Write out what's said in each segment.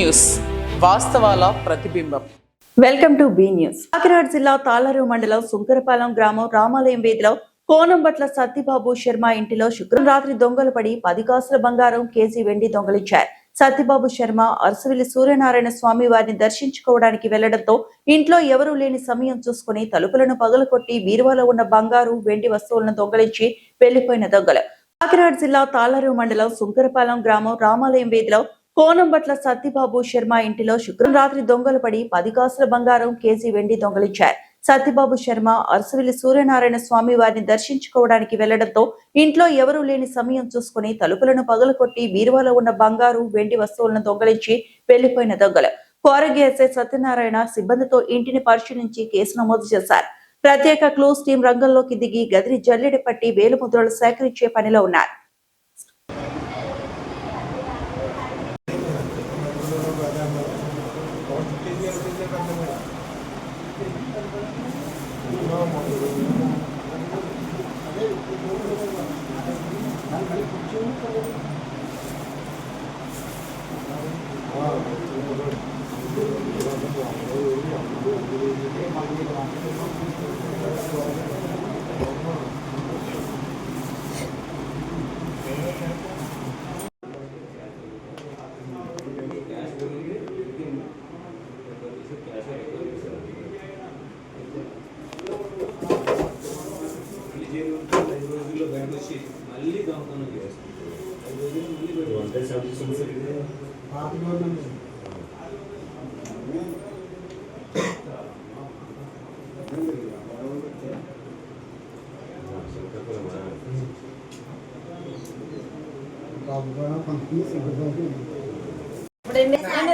News, వాస్తవాల ప్రతిబింబం. Welcome to be news. Kakinada జిల్లా తాళ్లరేవు మండలం సుంకరపాలెం గ్రామం రామాలయం వీధిలో కోనంబట్ల సత్యబాబు శర్మ ఇంటిలో శుక్రవారం రాత్రి దొంగలు పడి 10 కాసుల బంగారం, కేజీ వెండి దొంగలించారు. సత్యబాబు శర్మ అరసవిల్లి సూర్యనారాయణ స్వామి వారిని దర్శించుకోవడానికి వెళ్లడంతో ఇంట్లో ఎవరూ లేని సమయం చూసుకుని తలుపులను పగలకొట్టి బీరువాలో ఉన్న బంగారు, వెండి వస్తువులను దొంగలించి వెళ్లిపోయిన దొంగలు కాకినాడ జిల్లా తాళ్లరేవు మండలం సుంకరపాలెం గ్రామం రామాలయం వీధిలో కోనంబట్ల సత్యబాబు శర్మ ఇంటిలో శుక్రవారం రాత్రి దొంగలు పడి 10 కాసుల బంగారం, కేజీ వెండి దొంగలించారు. సత్యబాబు శర్మ అరసవిల్లి సూర్యనారాయణ స్వామి వారిని దర్శించుకోవడానికి వెళ్లడంతో ఇంట్లో ఎవరూ లేని సమయం చూసుకుని తలుపులను పగలకొట్టి బీరువాలో ఉన్న బంగారు, వెండి వస్తువులను దొంగలించి వెళ్లిపోయిన దొంగలు కోరగి ఎస్ఐ సత్యనారాయణ సిబ్బందితో ఇంటిని పరిశీలించి కేసు నమోదు చేశారు. ప్రత్యేక క్లూస్ టీం రంగంలోకి దిగి గదిని జల్లెడ పట్టి వేలుముద్రలు సేకరించే పనిలో ఉన్నారు.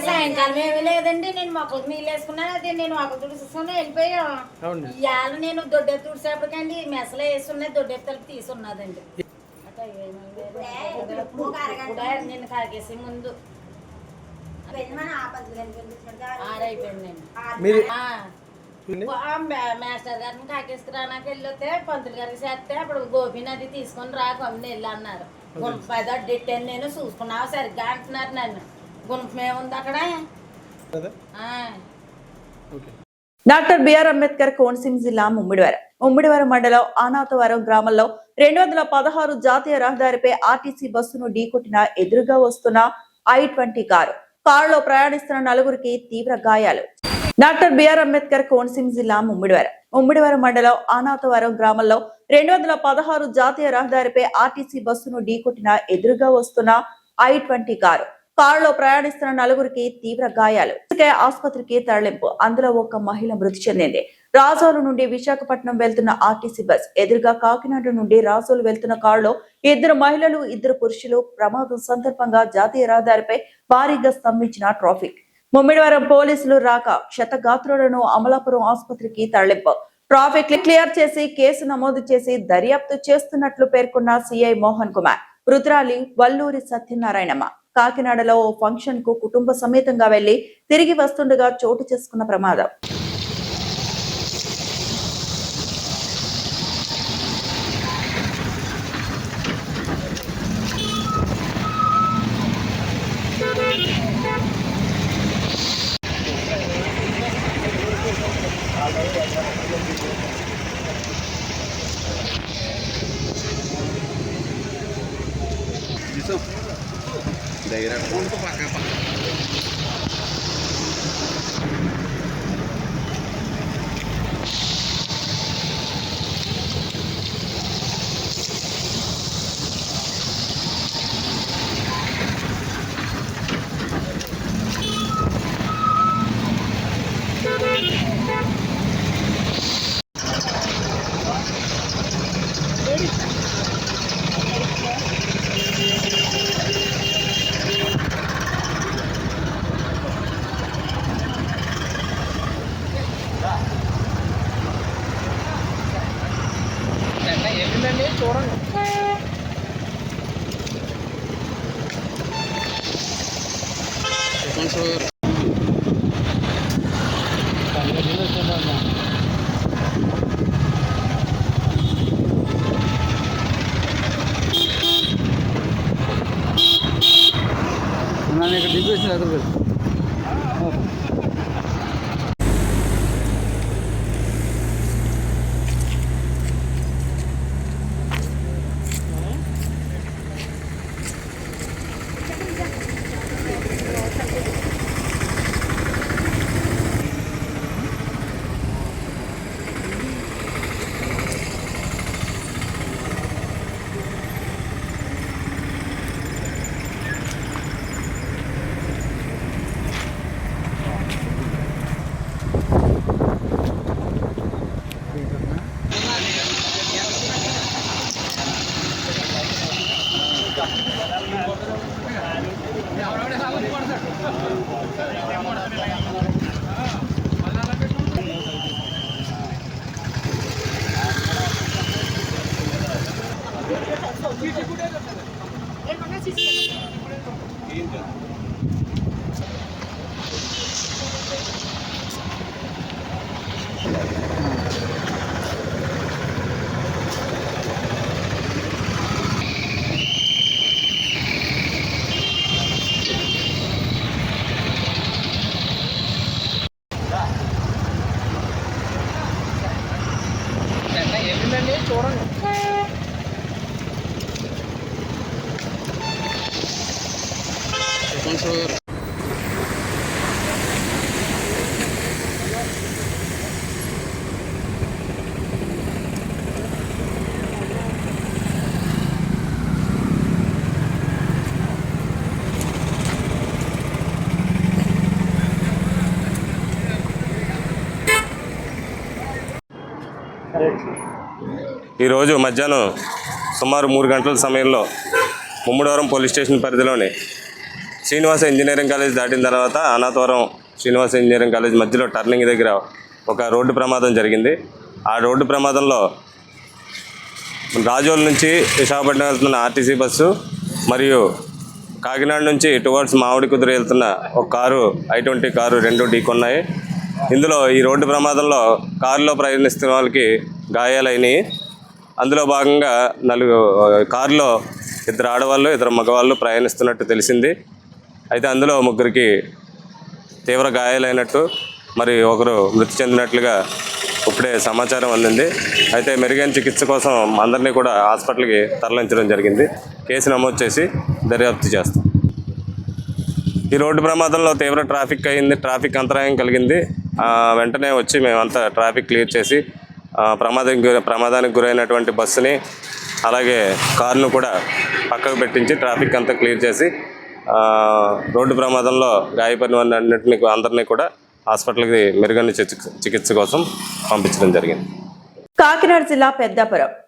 సాయంకాలం ఏమీ లేదండి. నేను మొక్కలకు నీళ్ళు వేసుకున్నాను. అది నేను ఒక తుడుచుకొని వెళ్ళిపోయా. ఇవాళ నేను దొడ్డెత్తి తుడిసేపటికండి మెసలు వేసున్నాయి, దొడ్డెత్తి తలుపు తీసున్నదండి. నేను కాకేసి ముందు మాస్టర్ గారిని కాకేసుకురానాకి వెళ్ళొస్తే పంతులు గారికి చేస్తే అప్పుడు గోపినది తీసుకొని రా గమ్ముని వెళ్ళి అన్నారు. గుంపది అడ్డెట్టాను నేను, చూసుకున్నావు సరిగ్గా అంటున్నారు నన్ను. గుంపమేముంది అక్కడ. డాక్టర్ బిఆర్ అంబేద్కర్ కోనసీమ జిల్లా ముమ్మిడివరం మండలం ఆనాతవరం గ్రామంలో 216 జాతీయ రహదారిపై ఆర్టీసీ బస్సును ఢీకొట్టిన ఎదురుగా వస్తున్న I-20 కారులో ప్రయాణిస్తున్న 4గురికి తీవ్ర గాయాలు. డాక్టర్ బిఆర్ అంబేద్కర్ కోనసీమ జిల్లా ముమ్మిడివరం మండలం ఆనాతవరం గ్రామంలో 216 జాతీయ రహదారిపై ఆర్టీసీ బస్సును ఢీకొట్టిన ఎదురుగా వస్తున్న I-20 కారులో ప్రయాణిస్తున్న 4గురికి తీవ్ర గాయాలు. ఆసుపత్రికి తరలింపు. అందులో ఒక మహిళ మృతి చెందింది. రాజోలు నుండి విశాఖపట్నం వెళ్తున్న ఆర్టీసీ బస్ ఎదురుగా కాకినాడ నుండి రాజోలు వెళ్తున్న కారులో 2 మహిళలు, 2 పురుషులు. ప్రమాదం సందర్భంగా జాతీయ రహదారిపై భారీగా స్తంభించిన ట్రాఫిక్. ముమ్మిడివరం పోలీసులు రాక క్షతగాత్రులను అమలాపురం ఆసుపత్రికి తరలింపు. ట్రాఫిక్ క్లియర్ చేసి కేసు నమోదు చేసి దర్యాప్తు చేస్తున్నట్లు పేర్కొన్న సిఐ మోహన్ కుమార్. మృతురాలి వల్లూరి సత్యనారాయణమ్మ. కాకినాడలో ఓ ఫంక్షన్ కు కుటుంబ సమేతంగా వెళ్లి తిరిగి వస్తుండగా చోటు చేసుకున్న ప్రమాదం. చూడండి. ఇక్కడ డిప్యూషన్ ఎదురు వెళ్ళిందండి చూడండి. ఈరోజు మధ్యాహ్నం సుమారు 3 గంటల సమయంలో ముమ్మడివరం పోలీస్ స్టేషన్ పరిధిలోని శ్రీనివాస ఇంజనీరింగ్ కాలేజ్ దాటిన తర్వాత అనాథవరం శ్రీనివాస ఇంజనీరింగ్ కాలేజ్ మధ్యలో టర్నింగ్ దగ్గర ఒక రోడ్డు ప్రమాదం జరిగింది. ఆ రోడ్డు ప్రమాదంలో రాజోల్ నుంచి విశాఖపట్నం వెళ్తున్న ఆర్టీసీ బస్సు మరియు కాకినాడ నుంచి టువర్డ్స్ మామిడి కుదురు వెళ్తున్న ఒక కారు I-20 కారు రెండు ఢీకొన్నాయి. ఇందులో ఈ రోడ్డు ప్రమాదంలో కారులో ప్రయాణిస్తున్న వాళ్ళకి గాయాలైనవి. అందులో భాగంగా కారులో 2 ఆడవాళ్ళు 2 మగవాళ్ళు ప్రయాణిస్తున్నట్టు తెలిసింది. అయితే అందులో 3కి తీవ్ర గాయాలైనట్టు మరి ఒకరు మృతి చెందినట్లుగా ఇప్పుడే సమాచారం అందింది. అయితే మెరుగైన చికిత్స కోసం అందరినీ కూడా హాస్పిటల్కి తరలించడం జరిగింది. కేసు నమోదు చేసి దర్యాప్తు చేస్తాం. ఈ రోడ్డు ప్రమాదంలో తీవ్ర ట్రాఫిక్ అంతరాయం కలిగింది. వెంటనే వచ్చి మేమంతా ట్రాఫిక్ క్లియర్ చేసి ప్రమాదానికి గురైనటువంటి బస్సుని అలాగే కారును కూడా పక్కకు పెట్టించి ట్రాఫిక్ అంతా క్లియర్ చేసి రోడ్డు ప్రమాదంలో గాయపడిన అందరినీ కూడా హాస్పిటల్కి మెరుగైన చికిత్స కోసం పంపించడం జరిగింది. కాకినాడ జిల్లా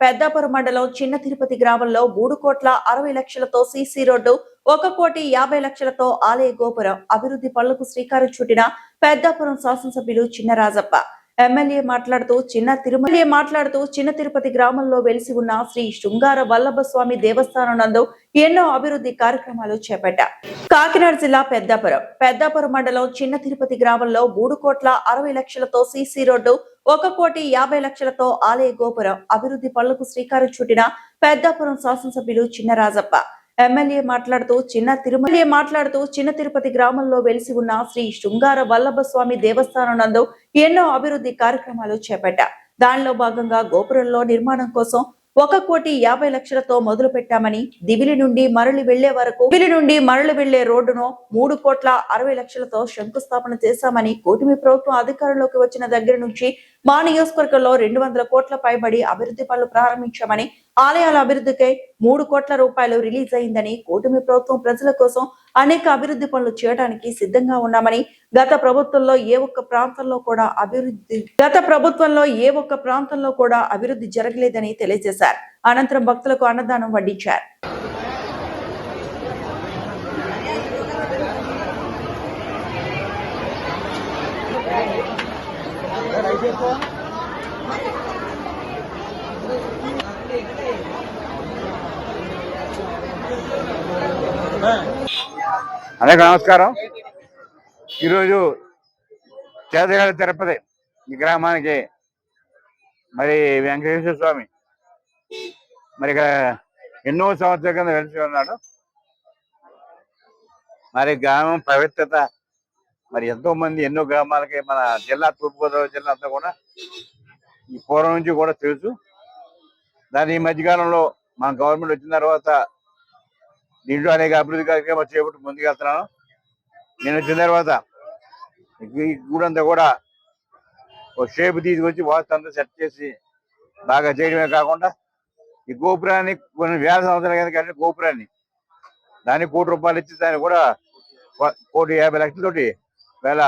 పెద్దాపురం మండలం చిన్న తిరుపతి గ్రామంలో 3,60,00,000తో సీసీ రోడ్డు, 1,50,00,000తో ఆలయ గోపురం అభివృద్ధి పనులకు శ్రీకారం చుట్టిన పెద్దాపురం శాసనసభ్యులు చిన్నరాజప్ప ఎమ్మెల్యే మాట్లాడుతూ చిన్న తిరుపతి గ్రామంలో వెలిసి ఉన్న శ్రీ శృంగార వల్లభ స్వామి దేవస్థానం నందు ఎన్నో అభివృద్ధి కార్యక్రమాలు చేపట్టారు. కాకినాడ జిల్లా పెద్దాపురం మండలం చిన్న తిరుపతి గ్రామంలో 3,60,00,000తో సీసీ రోడ్డు, 1,50,00,000తో ఆలయ గోపురం అభివృద్ధి పనులకు శ్రీకారం చుట్టిన పెద్దాపురం శాసనసభ్యులు చిన్నరాజప్ప ఎమ్మెల్యే మాట్లాడుతూ చిన్న తిరుపతి గ్రామంలో వెలిసి ఉన్న శ్రీ శృంగార వల్లభ స్వామి దేవస్థానం నందు ఎన్నో అభివృద్ధి కార్యక్రమాలు చేపట్టారు. దానిలో భాగంగా గోపురంలో నిర్మాణం కోసం 1,50,00,000తో మొదలు పెట్టామని, దివిలి నుండి మరలి వెళ్లే రోడ్డును 3,60,00,000తో శంకుస్థాపన చేశామని, కూటమి ప్రభుత్వం అధికారంలోకి వచ్చిన దగ్గర నుంచి మా నియోజకవర్గంలో 200 కోట్ల పైబడి అభివృద్ధి పనులు ప్రారంభించామని, ఆలయాల అభివృద్ధికై 3 కోట్ల రూపాయలు రిలీజ్ అయిందని, కూటమి ప్రభుత్వం ప్రజల కోసం అనేక అభివృద్ధి పనులు చేయడానికి సిద్ధంగా ఉన్నామని, గత ప్రభుత్వంలో ఏ ఒక్క ప్రాంతంలో కూడా అభివృద్ధి జరగలేదని తెలియజేశారు. అనంతరం భక్తులకు అన్నదానం వడ్డించారు. అందరికీ నమస్కారం. ఈరోజు చేదగడ తిరుపతి ఈ గ్రామానికి మరి వెంకటేశ్వర స్వామి మరి ఇక్కడ ఎన్నో సంవత్సరాల కింద వెలిసి ఉన్నాడు. మరి గ్రామం పవిత్రత మరి ఎంతో మంది ఎన్నో గ్రామాలకి మన జిల్లా తూర్పుగోదావరి జిల్లా అంతా కూడా ఈ పూర్వం నుంచి కూడా తెలుసు. దాని ఈ మధ్యకాలంలో మన గవర్నమెంట్ వచ్చిన తర్వాత దీంట్లో అనేక అభివృద్ధి కార్యక్రమాలు చేపట్టి ముందుకెళ్తున్నాను. నేను వచ్చిన తర్వాత ఈ గూడంతా కూడా ఒక షేప్ తీసుకొచ్చి వాస్తు అంతా సెట్ చేసి బాగా చేయడమే కాకుండా ఈ గోపురాన్ని కొన్ని వేల సంవత్సరాల కింద కట్టిన గోపురాన్ని దానికి 1 కోటి రూపాయలు ఇచ్చి దాన్ని కూడా 1,50,00,000తోటి వేళ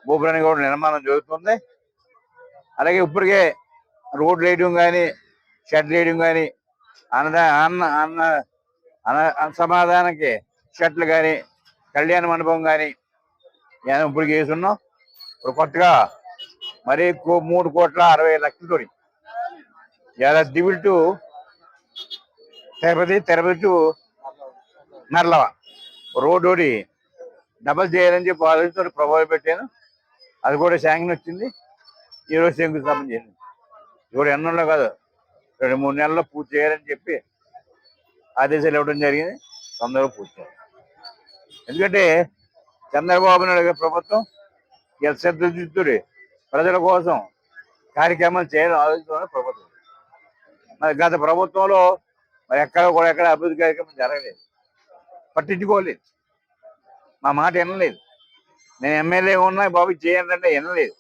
గోపురాన్ని కూడా నిర్మాణం జరుగుతుంది. అలాగే ఇప్పటికే రోడ్లు వేయడం కానీ, షెడ్లు వేయడం కానీ, సమాధానానికి షెడ్లు కానీ, కళ్యాణ మండపం కానీ ఇప్పుడు చేస్తున్నాం. ఇప్పుడు కొత్తగా మరి 3,60,00,000 ఇలా దివిల్ టు తిరుపతి టు నర్లవ రోడ్డు డబల్ చేయాలని చెప్పి ఆలోచనతో ప్రభావం పెట్టాను. అది కూడా శాంక్షన్ వచ్చింది. ఈరోజు శంకుస్థాపన చేసింది. ఇప్పుడు ఎన్నో కాదు 2-3 నెలల్లో పూర్తి చేయాలని చెప్పి ఆదేశాలు ఇవ్వడం జరిగింది. తొందరగా పూర్తి చేయాలి. ఎందుకంటే చంద్రబాబు నాయుడు గారి ప్రభుత్వం శ్రద్ధ ప్రజల కోసం కార్యక్రమాలు చేయాలని ఆలోచించిన ప్రభుత్వం. మరి గత ప్రభుత్వంలో మరి ఎక్కడ అభివృద్ధి కార్యక్రమం జరగలేదు, పట్టించుకోలేదు, మా మాట వినలేదు. నేను ఎమ్మెల్యే ఉన్నా బాబు చేయండి అంటే వినలేదు.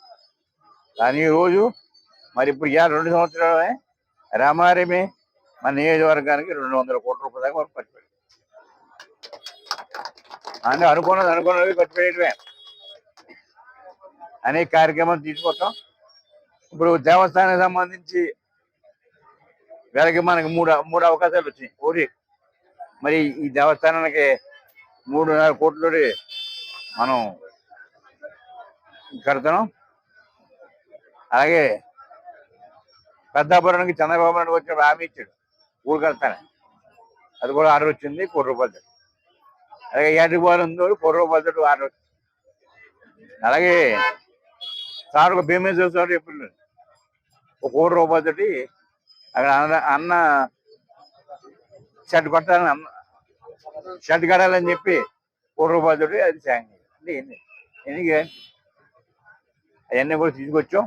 కానీ ఈరోజు మరి ఇప్పుడు 2 సంవత్సరాలే రామారెడ్డి మన నియోజకవర్గానికి 200 కోట్ల రూపాయల దాకా వరకు ఖర్చు పెట్టారు. అంటే అనుకున్నది ఖర్చు పెట్టడమే. అనేక కార్యక్రమాలు తీసుకొస్తాం. ఇప్పుడు దేవస్థానానికి సంబంధించి వీళ్ళకి మనకి మూడు అవకాశాలు వచ్చినాయి. ఒకటి మరి ఈ దేవస్థానానికి 3.5 కోట్ల మనం కడతాం. అలాగే పెద్దాపురానికి చంద్రబాబు నాయుడు వచ్చి హామీ ఇచ్చాడు ఊరు కడతానని. అది కూడా ఆర్డర్ వచ్చింది, 1 కోటి రూపాయలు. అలాగే ఏటిపాలు ఉంది, 1 కోటి రూపాయలతో ఆర్డర్ వచ్చింది. అలాగే సార్ భీమేశ్వర స్వామి ఎప్పుడు 1 కోటి రూపాయలతోటి అక్కడ అన్న షెడ్ కొట్టాలని షెడ్ కట్టాలని చెప్పి 1 కోటి రూపాయలతోటి అది శాంక్షన్ అంటే ఎన్ని అవన్నీ కూడా తీసుకొచ్చాం.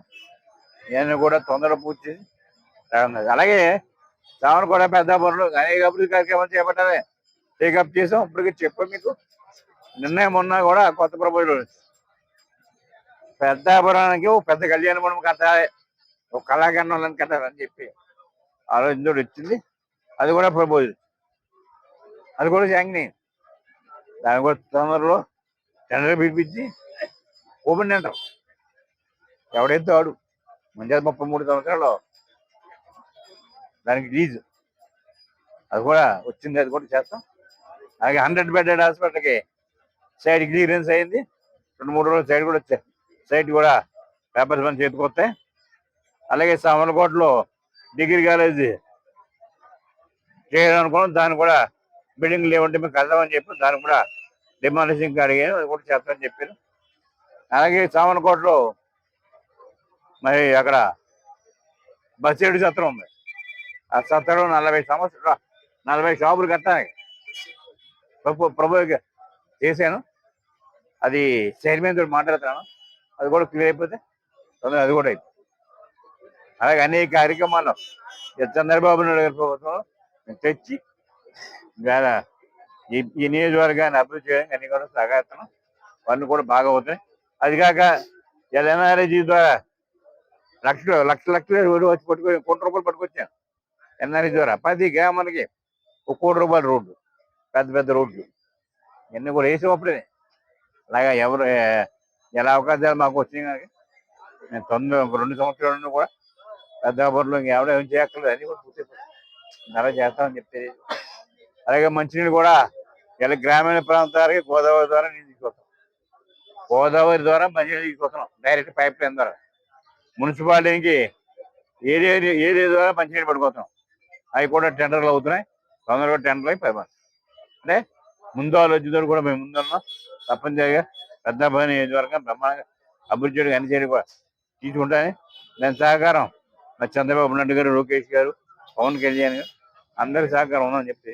ఇవన్నీ కూడా తొందరగా పూర్తి చేసి రావడం. అలాగే సామర్లకోట పెద్దాపురంలో అనేక అభివృద్ధి కార్యక్రమాలు చేపట్టాలి, టేకప్ చేసాం. ఇప్పటికీ చెప్పాం మీకు. నిర్ణయం ఉన్నా కూడా కొత్త ప్రభుత్వం పెద్దాపురానికి ఒక పెద్ద కళ్యాణ మండపం కట్టాలి, ఒక కళాఖండం కట్టాలని చెప్పి ఆలోచనతో వచ్చింది. అది కూడా ప్రపోజల్, అది కూడా శాంక్షన్ అయింది. దాని కూడా తొందరలో టెండర్ పిలిపించి ఓపెన్ టెండర్ ఎవడైతే వాడు మంచిగా 33 సంవత్సరాలు దానికి లీజు అది కూడా వచ్చింది, అది కూడా చేస్తాం. అలాగే 100 బెడెడ్ హాస్పిటల్కి సైడ్ క్లియరెన్స్ అయింది. 2-3 రోజులు సైడ్ కూడా వచ్చాయి. సైట్ కూడా పేపర్స్ మన చేతికి వస్తాయి. అలాగే సామర్లకోటలో డిగ్రీ కాలేజీ చేయాలనుకున్నాం. దాన్ని కూడా బిల్డింగ్ లేవంటే మేము కడదామని చెప్పి దాన్ని కూడా డిమాలిషింగ్ అడిగాను, అది కూడా చేస్తామని చెప్పారు. అలాగే సామర్లకోటలో మరి అక్కడ బస్సేడు సత్రం ఉంది. ఆ సత్రం 40 షాపులు కట్టాలి ప్రభు చేశాను. అది చైర్మన్ తోటి మాట్లాడుతున్నాను. అది కూడా క్లియర్ అయిపోతే అది కూడా అయిపోయింది. అలాగే అనేక కార్యక్రమాలు చంద్రబాబు నాయుడు గారి ప్రభుత్వం తెచ్చి ఈ నియోజకవర్గాన్ని అభివృద్ధి చేయడానికి అన్ని కూడా సహకరిస్తున్నాం. పనులు కూడా బాగా అవుతున్నాయి. అది కాక ఎన్ఆర్ఐజీ ద్వారా లక్షలు వచ్చి పట్టుకొని 1 కోటి రూపాయలు పట్టుకొచ్చాను. ఎన్ఆర్ఐ ద్వారా ప్రతి గ్రామానికి 1 కోటి రూపాయల రోడ్లు, పెద్ద రోడ్లు ఇవన్నీ కూడా వేసేటప్పుడే. అలాగా ఎవరు ఎలా అవకాశాలు మాకు వచ్చినాయి కనుక నేను 2 సంవత్సరాల కూడా పెద్దాపురంలో ఇంకెవడో ఏం చేయక్కర్లేదు, అన్నీ కూడా పూర్తి అలా చేస్తామని చెప్పేది. అలాగే మంచినీళ్ళు కూడా ఇలా గ్రామీణ ప్రాంతాలకి గోదావరి ద్వారా నీళ్ళు తీసుకొస్తాం. గోదావరి ద్వారా మంచినీళ్ళు తీసుకొస్తున్నాం డైరెక్ట్ పైప్ లైన్ ద్వారా. మున్సిపాలిటీకి ఏరియా ద్వారా మంచినీళ్ళు పట్టుకొస్తున్నాం. అవి కూడా టెండర్లు అవుతున్నాయి. తొందరగా టెండర్లు అయి పైపు అంటే ముందు ఆలోచనతో కూడా మేము ముందున్నాం. తప్పనిసరిగా పెద్దాపురం నియోజకవర్గం బ్రహ్మాండంగా అభివృద్ధి చేయడానికి అన్ని చర్యలు కూడా తీసుకుంటానే. దాని సహకారం మా చంద్రబాబు నాయుడు గారు, లోకేష్ గారు, పవన్ కళ్యాణ్ గారు అందరి సహకారం ఉందని చెప్పి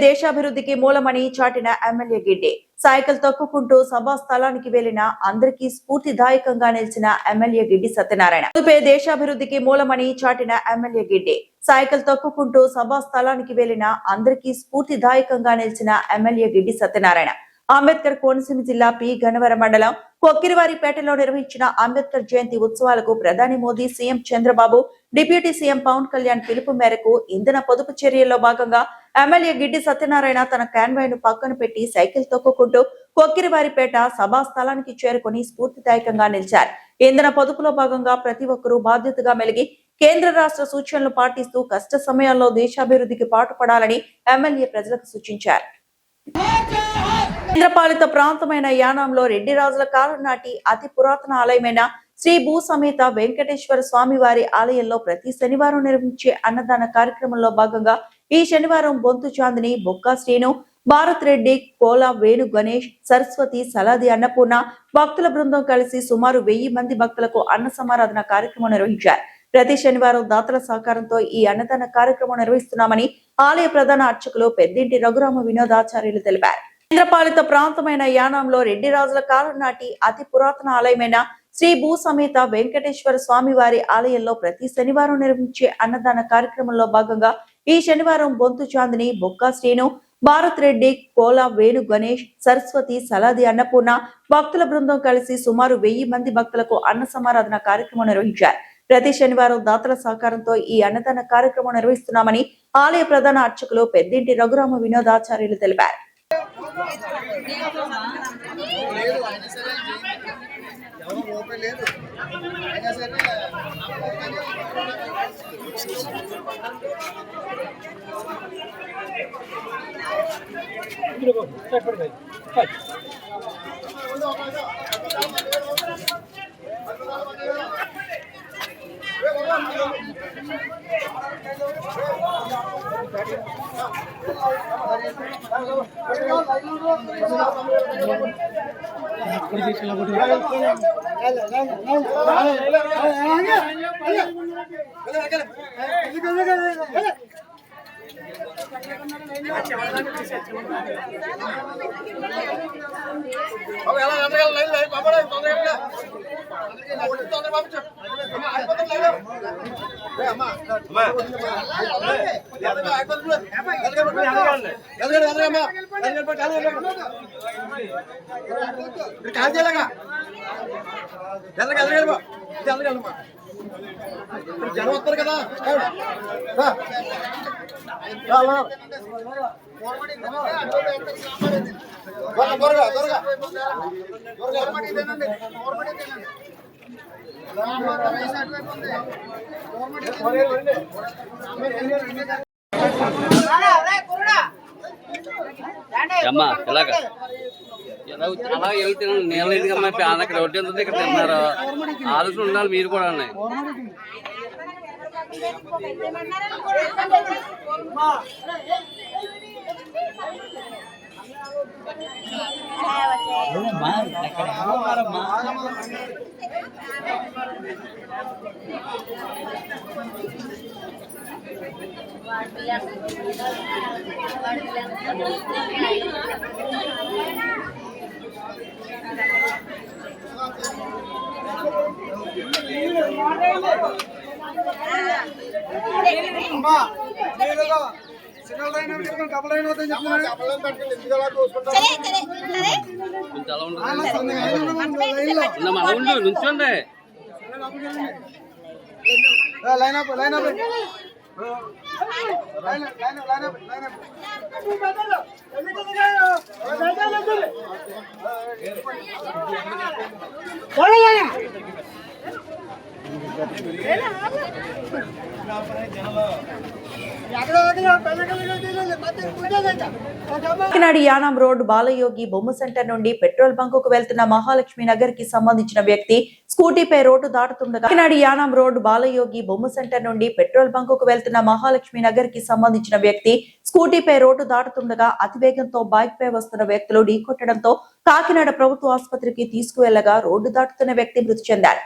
దేశాభివృద్ధికి మూలమని చాటిన ఎమ్మెల్యే గిడ్డే. సైకిల్ తొక్కుకుంటూ సభా స్థలానికి వెళ్లిన అందరికీ స్ఫూర్తిదాయకంగా నిలిచిన ఎమ్మెల్యే గిడ్డి సత్యనారాయణ. దేశాభివృద్ధికి మూలమని చాటిన ఎమ్మెల్యే గిడ్డే. సైకిల్ తొక్కుకుంటూ సభా స్థలానికి వెళ్లిన అందరికీ స్ఫూర్తిదాయకంగా నిలిచిన ఎమ్మెల్యే గిడ్డి సత్యనారాయణ అంబేద్కర్ కోనసీమ జిల్లా పి గన్నవరం మండలం కొక్కిరివారిపేటలో నిర్వహించిన అంబేద్కర్ జయంతి ఉత్సవాలకు ప్రధాని Modi, CM Chandrababu, deputy CM Pawan Kalyan పిలుపు మేరకు ఇంధన పొదుపు చర్యల్లో భాగంగా ఎమ్మెల్యే గిడ్డి సత్యనారాయణ తన కాన్వాయ్ ను పక్కన పెట్టి సైకిల్ తొక్కుకుంటూ కొక్కిరివారిపేట సభా స్థలానికి చేరుకుని స్ఫూర్తిదాయకంగా నిలిచారు. ఇంధన పొదుపులో భాగంగా ప్రతి ఒక్కరూ బాధ్యతగా మెలిగి కేంద్ర రాష్ట్ర సూచనలు పాటిస్తూ కష్ట సమయాల్లో దేశాభివృద్ధికి పాటుపడాలని ఎమ్మెల్యే ప్రజలకు సూచించారు. కేంద్రపాలిత ప్రాంతమైన యానాంలో రెడ్డి రాజుల కాలం నాటి అతి పురాతన ఆలయమైన శ్రీ భూ సమేత వెంకటేశ్వర స్వామి వారి ఆలయంలో ప్రతి శనివారం నిర్వహించే అన్నదాన కార్యక్రమంలో భాగంగా ఈ శనివారం బొంతు చాందిని, బొక్కా శ్రీను, భారత్ రెడ్డి, కోల వేణు గణేష్, సరస్వతి, సలాది అన్నపూర్ణ భక్తుల బృందం కలిసి సుమారు 1000 మంది భక్తులకు అన్న సమారాధన కార్యక్రమం నిర్వహించారు. ప్రతి శనివారం దాతల సహకారంతో ఈ అన్నదాన కార్యక్రమం నిర్వహిస్తున్నామని ఆలయ ప్రధాన అర్చకులు పెద్దింటి రఘురామ వినోదాచార్యులు తెలిపారు. కేంద్రపాలిత ప్రాంతమైన యానాంలో రెడ్డి రాజుల కాలం నాటి అతి పురాతన ఆలయమైన శ్రీ భూ సమేత వెంకటేశ్వర స్వామి వారి ఆలయంలో ప్రతి శనివారం నిర్వహించే అన్నదాన కార్యక్రమంలో భాగంగా ఈ శనివారం బొంతు చాందిని, బొక్కా శ్రీను, భారత్ రెడ్డి, కోల వేణు గణేష్, సరస్వతి, సలాది అన్నపూర్ణ భక్తుల బృందం కలిసి సుమారు 1000 మంది భక్తులకు అన్న సమారాధన కార్యక్రమం నిర్వహించారు. ప్రతి శనివారం దాతల సహకారంతో ఈ అన్నదాన కార్యక్రమం నిర్వహిస్తున్నామని ఆలయ ప్రధాన అర్చకులు పెద్దింటి రఘురామ వినోదాచార్యులు తెలిపారు. జనం వస్తారు కదా అమ్మా ఇలాగా అలా వెళ్తున్నాను నేను ఎందుకమ్మా ప్యాన్ అక్కడ ఒకటి ఉంటుంది ఇక్కడ తిన్నారు ఆలోచన ఉండాలి మీరు కూడా ఉన్నాయి. నుంచోండి కాకినాడ యానాం రోడ్ బాలయోగి బొమ్మ సెంటర్ నుండి పెట్రోల్ బంకుకు వెళ్తున్న మహాలక్ష్మి నగర్ కి సంబంధించిన వ్యక్తి స్కూటీపై రోడ్డు దాటుతుండగా కాకినాడ యానాం రోడ్ బాలయోగి బొమ్మ సెంటర్ నుండి పెట్రోల్ బంకుకు వెళ్తున్న మహాలక్ష్మి నగర్ కి సంబంధించిన వ్యక్తి స్కూటీపై రోడ్డు దాటుతుండగా అతివేగంతో బైక్ పై వస్తున్న వ్యక్తులు ఢీకొట్టడంతో కాకినాడ ప్రభుత్వ ఆసుపత్రికి తీసుకువెళ్లగా రోడ్డు దాటుతున్న వ్యక్తి మృతి చెందారు.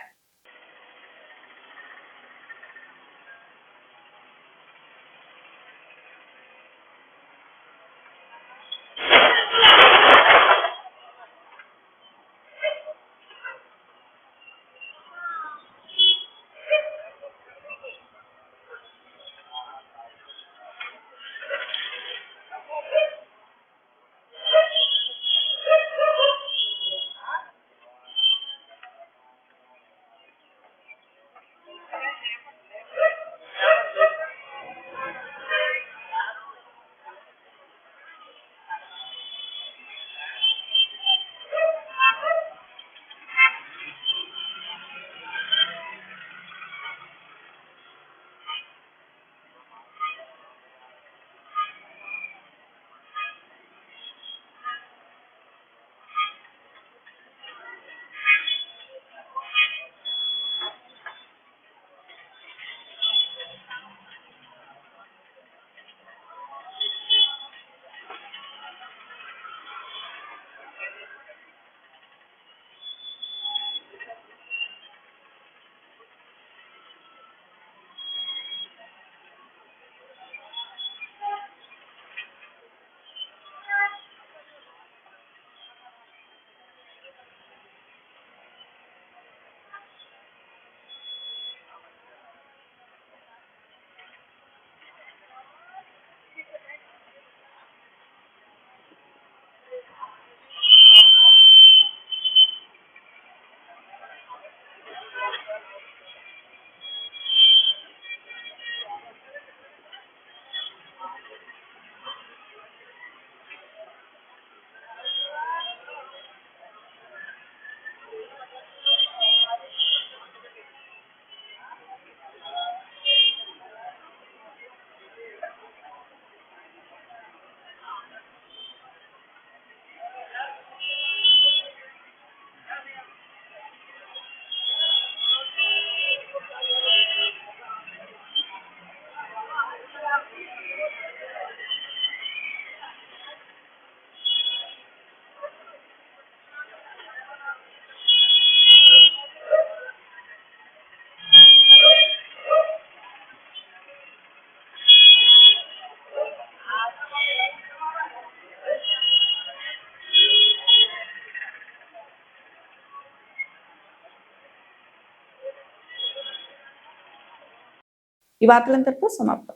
ఈ వార్తలంతటితో సమాప్తం.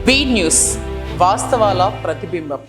బీ న్యూస్ వాస్తవాల ప్రతిబింబం.